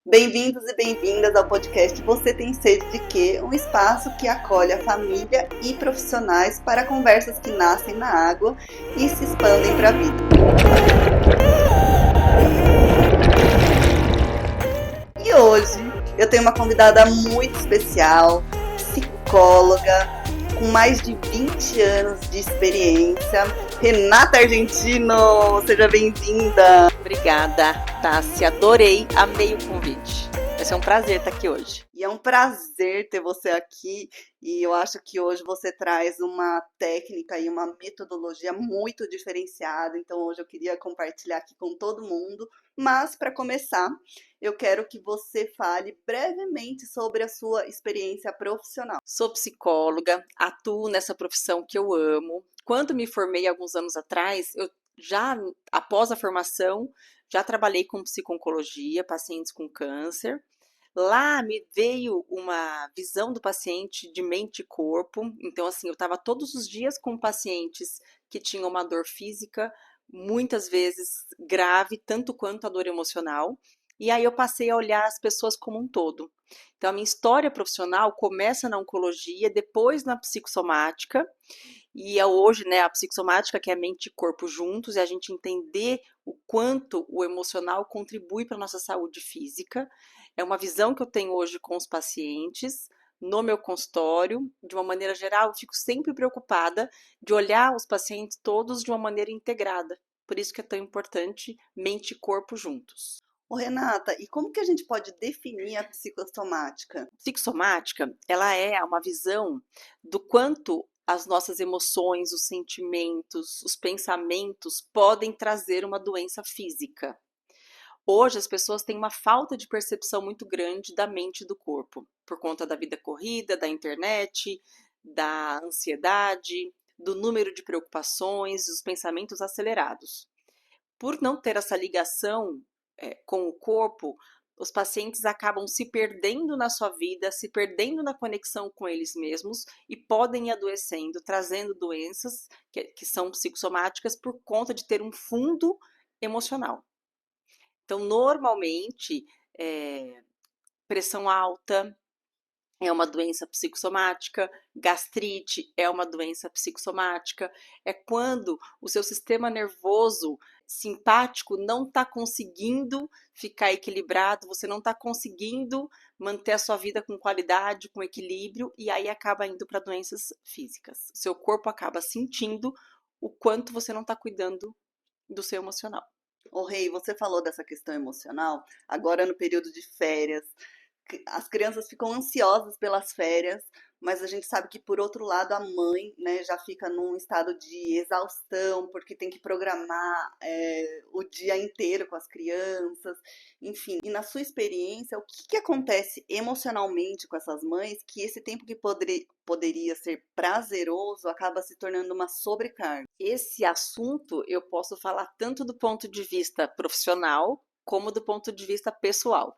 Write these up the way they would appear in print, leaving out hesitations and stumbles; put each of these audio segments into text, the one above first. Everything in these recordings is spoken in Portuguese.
Bem-vindos e bem-vindas ao podcast Você Tem Sede de Quê? Um espaço que acolhe a família e profissionais para conversas que nascem na água e se expandem para a vida. E hoje eu tenho uma convidada muito especial, psicóloga, com mais de 20 anos de experiência, Renata Argentino. Seja bem-vinda! Obrigada, Tássia. Adorei, amei o convite. Vai ser um prazer estar aqui hoje. E é um prazer ter você aqui, e eu acho que hoje você traz uma técnica e uma metodologia muito diferenciada, então hoje eu queria compartilhar aqui com todo mundo. Mas para começar, eu quero que você fale brevemente sobre a sua experiência profissional. Sou psicóloga, atuo nessa profissão que eu amo. Quando me formei alguns anos atrás, após a formação, já trabalhei com psico-oncologia, pacientes com câncer. Lá me veio uma visão do paciente de mente e corpo. Então, assim, eu estava todos os dias com pacientes que tinham uma dor física, muitas vezes grave, tanto quanto a dor emocional. E aí eu passei a olhar as pessoas como um todo. Então, a minha história profissional começa na oncologia, depois na psicossomática, e é hoje, né, a psicossomática, que é mente e corpo juntos, e a gente entender o quanto o emocional contribui para a nossa saúde física. É uma visão que eu tenho hoje com os pacientes, no meu consultório. De uma maneira geral, eu fico sempre preocupada de olhar os pacientes todos de uma maneira integrada. Por isso que é tão importante mente e corpo juntos. Ô Renata, e como que a gente pode definir a psicossomática? Psicossomática, ela é uma visão do quanto as nossas emoções, os sentimentos, os pensamentos podem trazer uma doença física. Hoje as pessoas têm uma falta de percepção muito grande da mente e do corpo, por conta da vida corrida, da internet, da ansiedade, do número de preocupações, dos pensamentos acelerados. Por não ter essa ligação com o corpo, os pacientes acabam se perdendo na sua vida, se perdendo na conexão com eles mesmos e podem ir adoecendo, trazendo doenças que são psicossomáticas por conta de ter um fundo emocional. Então, normalmente, pressão alta é uma doença psicossomática, gastrite é uma doença psicossomática, é quando o seu sistema nervoso simpático não está conseguindo ficar equilibrado, você não está conseguindo manter a sua vida com qualidade, com equilíbrio, e aí acaba indo para doenças físicas. Seu corpo acaba sentindo o quanto você não está cuidando do seu emocional. Ô Rei, você falou dessa questão emocional, agora no período de férias, as crianças ficam ansiosas pelas férias, mas a gente sabe que, por outro lado, a mãe, né, já fica num estado de exaustão, porque tem que programar o dia inteiro com as crianças, enfim. E na sua experiência, o que acontece emocionalmente com essas mães que esse tempo que poderia ser prazeroso acaba se tornando uma sobrecarga? Esse assunto eu posso falar tanto do ponto de vista profissional como do ponto de vista pessoal.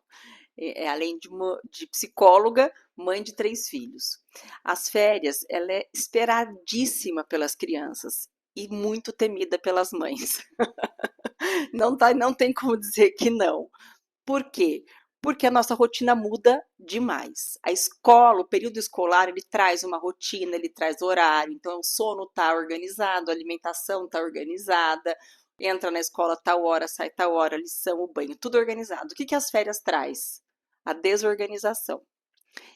Além de psicóloga, mãe de 3 filhos. As férias, ela é esperadíssima pelas crianças e muito temida pelas mães. Não tem como dizer que não. Por quê? Porque a nossa rotina muda demais. A escola, o período escolar, ele traz uma rotina, ele traz horário, então o sono está organizado, a alimentação está organizada, entra na escola tal hora, sai tal hora, lição, o banho, tudo organizado. O que as férias traz? A desorganização.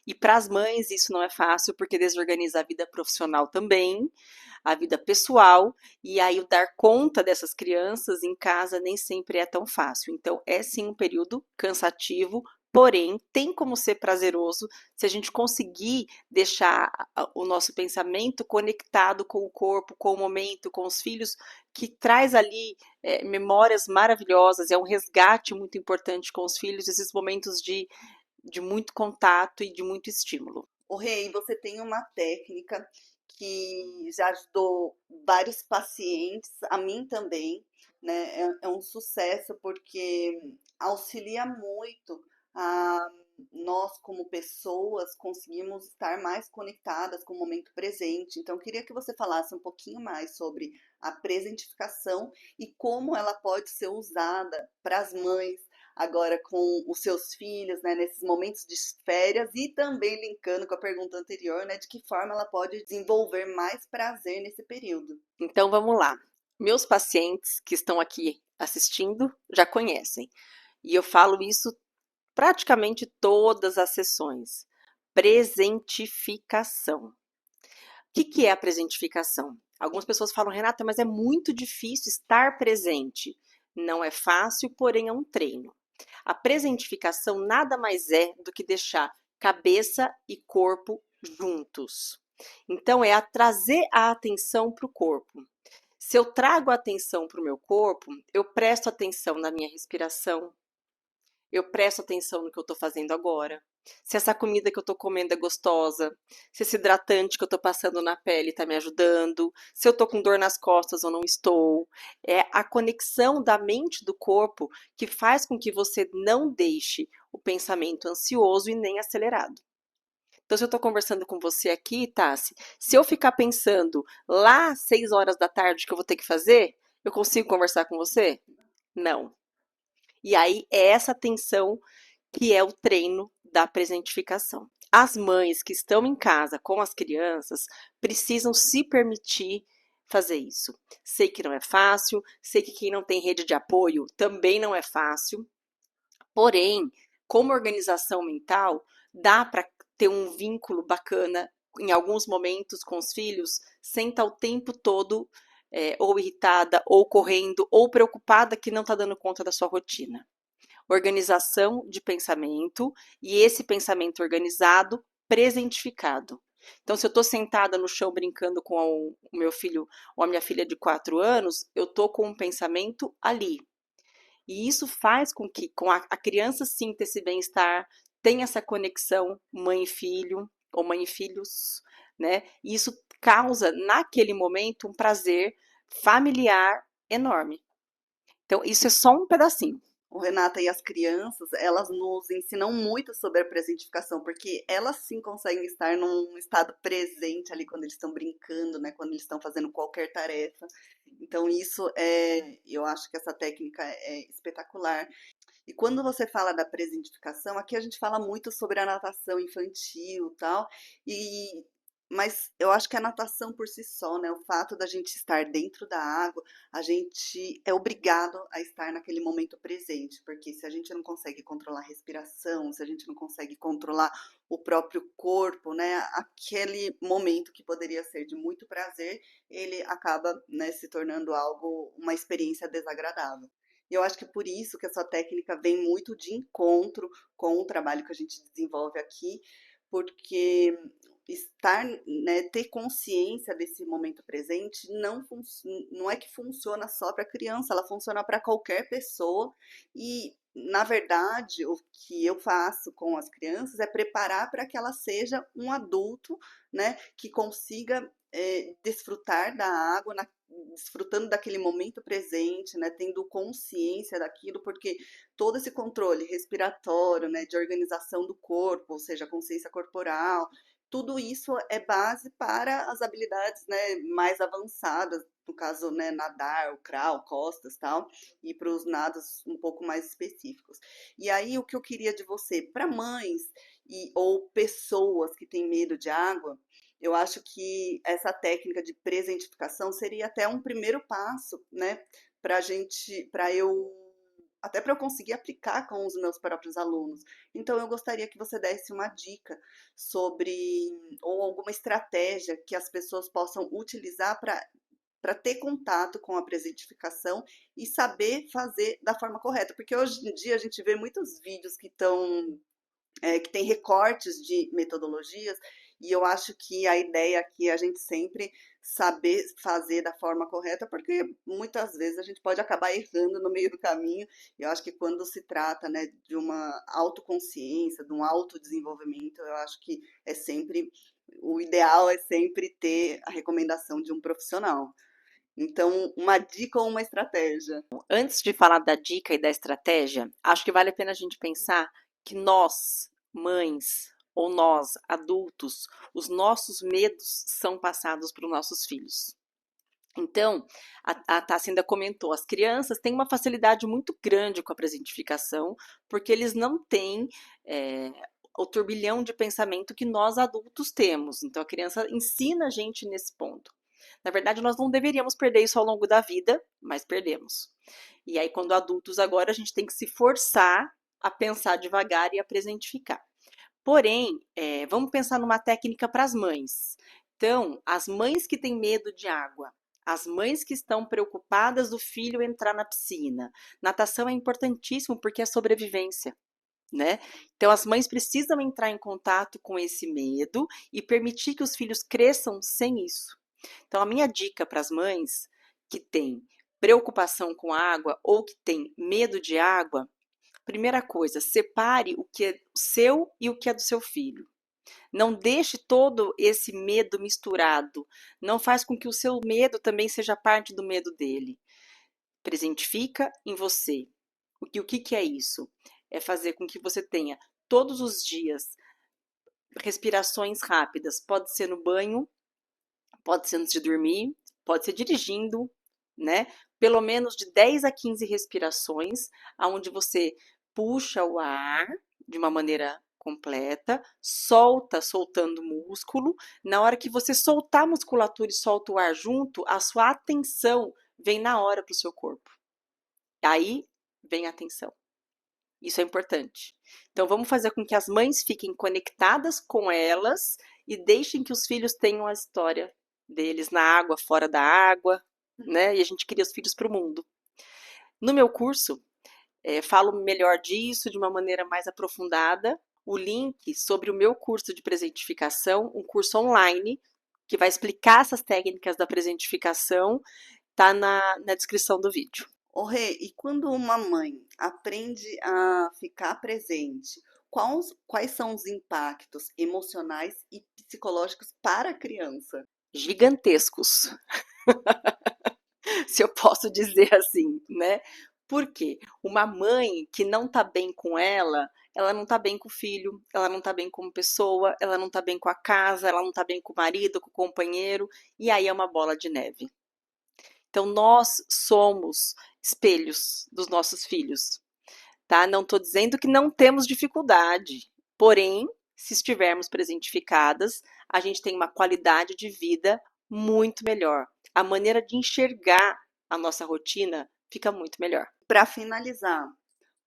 E para as mães isso não é fácil, porque desorganiza a vida profissional também, a vida pessoal, e aí o dar conta dessas crianças em casa nem sempre é tão fácil. Então, é sim um período cansativo, porém, tem como ser prazeroso se a gente conseguir deixar o nosso pensamento conectado com o corpo, com o momento, com os filhos, que traz ali memórias maravilhosas, é um resgate muito importante com os filhos, esses momentos de muito contato e de muito estímulo. O Rei, você tem uma técnica que já ajudou vários pacientes, a mim também, né? É um sucesso porque auxilia muito a nós, como pessoas, conseguimos estar mais conectadas com o momento presente. Então, eu queria que você falasse um pouquinho mais sobre a presentificação e como ela pode ser usada para as mães, agora com os seus filhos, né, nesses momentos de férias e também linkando com a pergunta anterior, né, de que forma ela pode desenvolver mais prazer nesse período. Então vamos lá. Meus pacientes que estão aqui assistindo já conhecem. E eu falo isso praticamente todas as sessões. Presentificação. O que é a presentificação? Algumas pessoas falam, Renata, mas é muito difícil estar presente. Não é fácil, porém é um treino. A presentificação nada mais é do que deixar cabeça e corpo juntos. Então, é trazer a atenção para o corpo. Se eu trago a atenção para o meu corpo, eu presto atenção na minha respiração, eu presto atenção no que eu estou fazendo agora. Se essa comida que eu estou comendo é gostosa, se esse hidratante que eu estou passando na pele está me ajudando, se eu estou com dor nas costas ou não estou. É a conexão da mente e do corpo que faz com que você não deixe o pensamento ansioso e nem acelerado. Então, se eu estou conversando com você aqui, Tassi, se eu ficar pensando lá às 6 horas da tarde que eu vou ter que fazer, eu consigo conversar com você? Não. E aí é essa atenção que é o treino da presentificação. As mães que estão em casa com as crianças precisam se permitir fazer isso. Sei que não é fácil, sei que quem não tem rede de apoio também não é fácil, porém, como organização mental, dá para ter um vínculo bacana em alguns momentos com os filhos, sem estar o tempo todo ou irritada, ou correndo, ou preocupada que não está dando conta da sua rotina. Organização de pensamento e esse pensamento organizado presentificado. Então, se eu estou sentada no chão brincando com o meu filho ou a minha filha de 4 anos, eu estou com um pensamento ali. E isso faz com que a criança sinta esse bem-estar, tenha essa conexão mãe e filho, ou mãe e filhos, né? E isso causa, naquele momento, um prazer familiar enorme. Então, isso é só um pedacinho. O Renata e as crianças, elas nos ensinam muito sobre a presentificação, porque elas sim conseguem estar num estado presente ali quando eles estão brincando, né, quando eles estão fazendo qualquer tarefa. Então isso eu acho que essa técnica é espetacular. E quando você fala da presentificação, aqui a gente fala muito sobre a natação infantil, tal, e mas eu acho que a natação por si só, né, o fato da gente estar dentro da água, a gente é obrigado a estar naquele momento presente, porque se a gente não consegue controlar a respiração, se a gente não consegue controlar o próprio corpo, né, aquele momento que poderia ser de muito prazer, ele acaba, né, se tornando algo, uma experiência desagradável. E eu acho que por isso que essa técnica vem muito de encontro com o trabalho que a gente desenvolve aqui, porque estar, né, ter consciência desse momento presente não é que funciona só para criança, ela funciona para qualquer pessoa e na verdade, o que eu faço com as crianças é preparar para que ela seja um adulto, né, que consiga desfrutar da água, desfrutando daquele momento presente, né, tendo consciência daquilo, porque todo esse controle respiratório, né, de organização do corpo, ou seja, a consciência corporal, tudo isso é base para as habilidades, né, mais avançadas, no caso, né, nadar, o crawl, costas, tal, e para os nados um pouco mais específicos. E aí o que eu queria de você, para mães ou pessoas que têm medo de água, eu acho que essa técnica de presentificação seria até um primeiro passo, né, para eu até para eu conseguir aplicar com os meus próprios alunos. Então, eu gostaria que você desse uma dica sobre, ou alguma estratégia que as pessoas possam utilizar para ter contato com a presentificação e saber fazer da forma correta. Porque hoje em dia a gente vê muitos vídeos que tem recortes de metodologias, e eu acho que a ideia aqui é a gente sempre saber fazer da forma correta, porque muitas vezes a gente pode acabar errando no meio do caminho. E eu acho que quando se trata, né, de uma autoconsciência, de um autodesenvolvimento, eu acho que o ideal é sempre ter a recomendação de um profissional. Então, uma dica ou uma estratégia? Antes de falar da dica e da estratégia, acho que vale a pena a gente pensar que nós, mães, ou nós, adultos, os nossos medos são passados para os nossos filhos. Então, a Tassi ainda comentou, as crianças têm uma facilidade muito grande com a presentificação, porque eles não têm o turbilhão de pensamento que nós adultos temos. Então, a criança ensina a gente nesse ponto. Na verdade, nós não deveríamos perder isso ao longo da vida, mas perdemos. E aí, quando adultos agora, a gente tem que se forçar a pensar devagar e a presentificar. Porém, vamos pensar numa técnica para as mães. Então, as mães que têm medo de água, as mães que estão preocupadas do filho entrar na piscina. Natação é importantíssimo porque é sobrevivência, né? Então, as mães precisam entrar em contato com esse medo e permitir que os filhos cresçam sem isso. Então, a minha dica para as mães que têm preocupação com água ou que têm medo de água, primeira coisa, separe o que é seu e o que é do seu filho. Não deixe todo esse medo misturado. Não faz com que o seu medo também seja parte do medo dele. Presentifica em você. O que é isso? É fazer com que você tenha todos os dias respirações rápidas. Pode ser no banho, pode ser antes de dormir, pode ser dirigindo, né? Pelo menos de 10 a 15 respirações, onde você puxa o ar de uma maneira completa, soltando músculo. Na hora que você soltar a musculatura e solta o ar junto, a sua atenção vem na hora para o seu corpo. Aí vem a atenção. Isso é importante. Então, vamos fazer com que as mães fiquem conectadas com elas e deixem que os filhos tenham a história deles na água, fora da água, né? E a gente cria os filhos para o mundo. No meu curso, falo melhor disso de uma maneira mais aprofundada. O link sobre o meu curso de presentificação, um curso online, que vai explicar essas técnicas da presentificação, está na descrição do vídeo. Rê, e quando uma mãe aprende a ficar presente, quais são os impactos emocionais e psicológicos para a criança? Gigantescos, se eu posso dizer assim, né? Por quê? Uma mãe que não está bem com ela não está bem com o filho, ela não está bem como pessoa, ela não está bem com a casa, ela não está bem com o marido, com o companheiro, e aí é uma bola de neve. Então, nós somos espelhos dos nossos filhos, tá? Não estou dizendo que não temos dificuldade, porém, se estivermos presentificadas, a gente tem uma qualidade de vida muito melhor. A maneira de enxergar a nossa rotina fica muito melhor. Para finalizar,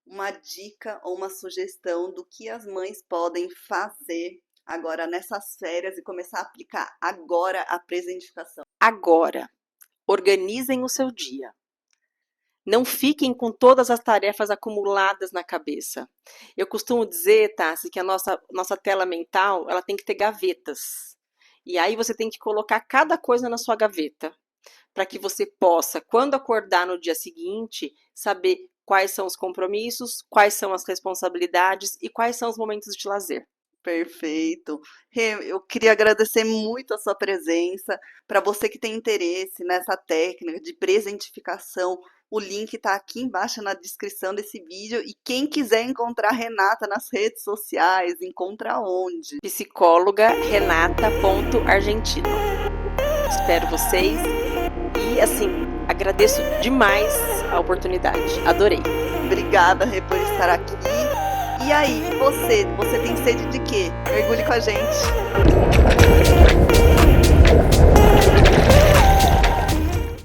uma dica ou uma sugestão do que as mães podem fazer agora nessas férias e começar a aplicar agora a presentificação. Agora, organizem o seu dia. Não fiquem com todas as tarefas acumuladas na cabeça. Eu costumo dizer, Tassi, que a nossa tela mental, ela tem que ter gavetas. E aí você tem que colocar cada coisa na sua gaveta, para que você possa, quando acordar no dia seguinte, saber quais são os compromissos, quais são as responsabilidades e quais são os momentos de lazer. Perfeito. Rê, eu queria agradecer muito a sua presença. Para você que tem interesse nessa técnica de presentificação, o link está aqui embaixo na descrição desse vídeo. E quem quiser encontrar a Renata nas redes sociais, encontra onde? Psicóloga renata.argentino. Espero vocês e, assim, agradeço demais a oportunidade. Adorei. Obrigada, Rê, por estar aqui. E aí, você tem sede de quê? Mergulhe com a gente.